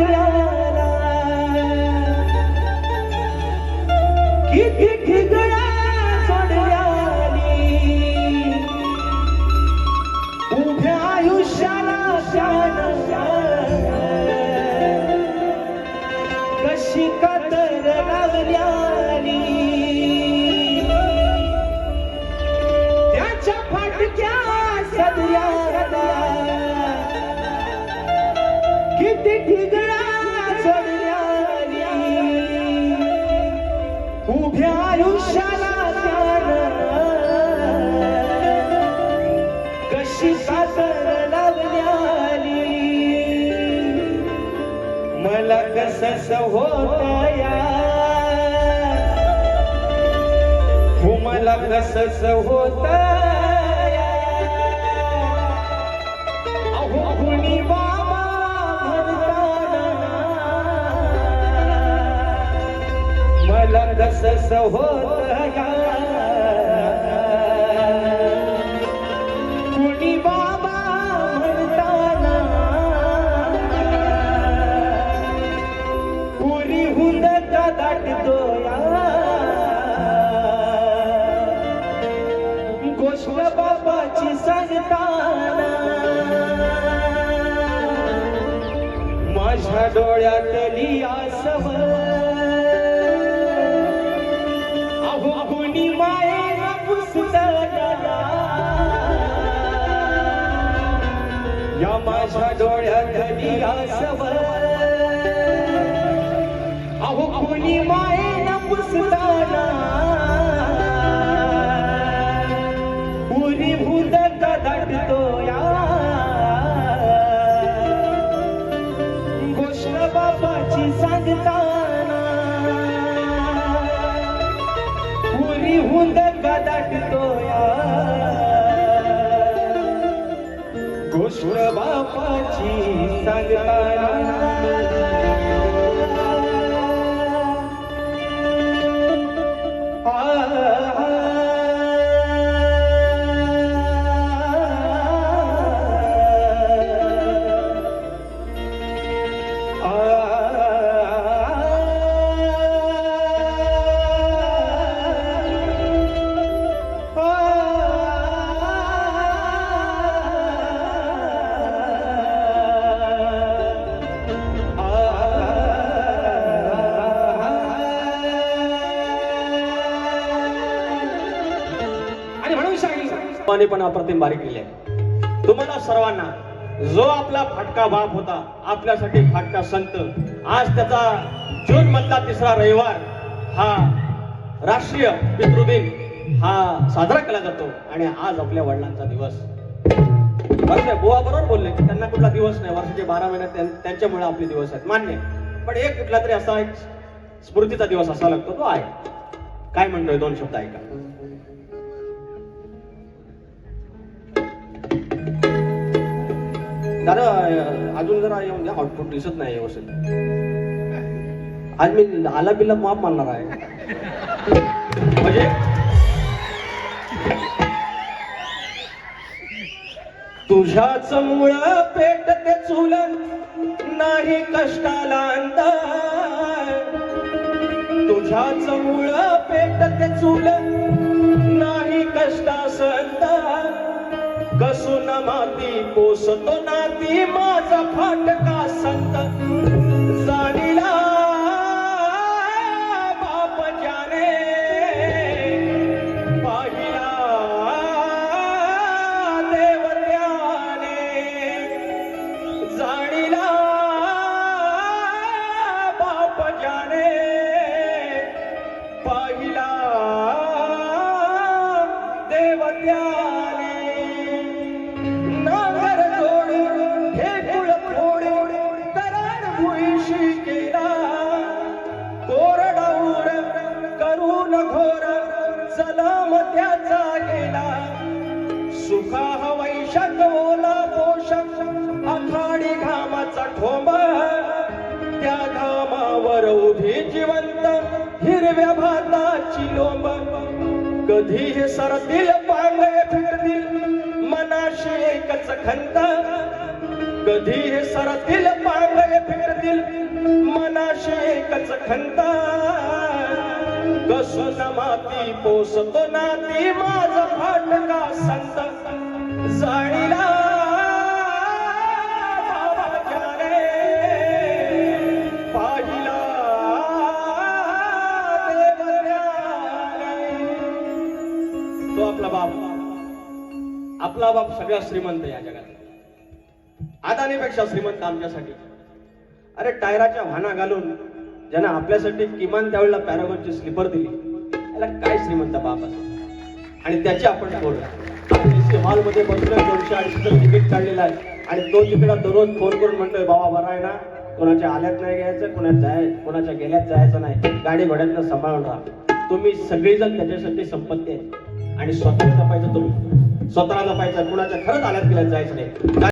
सदऱ्याला किती ठिगळा सोडल्यानी उभ्या आयुष्याला शान कशी कातर लावल्यानी त्याच्या फाटक्या सदऱ्याला किती ठिगळा सोडल्यानी उभ्या आयुष्याला शान कशी कातर लावल्यानी मला कसं होतया हो मला कसं होतया अहो कुणी बाबा म्हणताना मला कसं होतया कुणी बाबा म्हणताना पुरी हुंदका दाटतोया गोष्ट बाबाची सांगताना माझ्या डोळ्यातली आसव अहो कुणी मायेला पुसताना या माझ्या डोळ्यातली आसव अहो कुणी मायेला पुसताना पुरी भूतका दाटतोया गोष्ट बाबाची सांगताना पुरी हुंदका दाटतोया गोष्ट बाबाची सांगताना पण अप्रतिम बारीक केले तुम्हाला सर्वांना जो आपला फाटका बाप होता आपल्यासाठी फाटका संत आज त्याचा जून मधला 3रा रविवार हा राष्ट्रीय पितृदिन हा साजरा केला जातो आणि आज आपल्या वडिलांचा दिवस बुवा बरोबर बोलले की त्यांना कुठला दिवस नाही वर्षाचे 12 महिने त्यांच्यामुळे आपले दिवस आहेत मान्य पण एक कुठला तरी असा एक स्मृतीचा दिवस असा लागतो तो आहे काय म्हणतोय 2 शब्द ऐका दादा अजून जरा येऊन द्या आउटपुट दिसत नाही व्यवस्थित आज मी आला बिल्ला माफ मानणार आहे म्हणजे तुझ्याच मुळ पेटते चूल नाही कष्टाला अंदाज तुझ्याच मुळ पेटते चूल नाही कष्टास अंदाज कसून माती पोसतो नाती माझा फाटका संत जाणीला बाप जाने पाहिला देव त्याने जाणीला बाप जाने पाहिला देव त्याने नागर जोड हे कुळ फोड कराड भुईशी केला कोरडाऊर करून घोर सलाम त्याचा गेला सुखा वैशक ओला पोषक आखाडी घामाचा ठोंब त्या घामावर उभी जिवंत हिरव्या भाताची लोंब कधी हे सरतील पांगळे फिरतील मनाशी एकच खंत कधी हे सरतील पांगळे फिरतील एकच खंत कसून माती पोसतो नाती माझ फाटका संत जाणीला बाबाच्या रे पाहिला देवऱ्याने. तो आपला बाप सगळ्यात श्रीमंत या जगात, अदानीपेक्षा श्रीमंत आमच्यासाठी. अरे टायराच्या वाहना घालून ज्यानं आपल्यासाठी किमान त्यावेळेला पॅरागॉनची स्लीपर दिली, त्याला काय श्रीमंत बाप असेल. आणि त्याची आपण बोलू हॉल मध्ये बसलोय, 280चं तिकीट काढलेलं आहे आणि तो तिकडे दररोज फोन करून म्हणतोय बाबा बरा आहे ना, कोणाच्या आल्यात नाही घ्यायचं, कोणाच्या गेल्यात जायचं नाही, गाडी घोड्यातनं सांभाळून राहा. तुम्ही सगळेजण त्याच्यासाठी संपत्ती आहे आणि स्वतः जपायचं, तुम्ही स्वतःला जपायचं, कुणाच्या खरंच आल्यात गेल्यात जायचं नाही.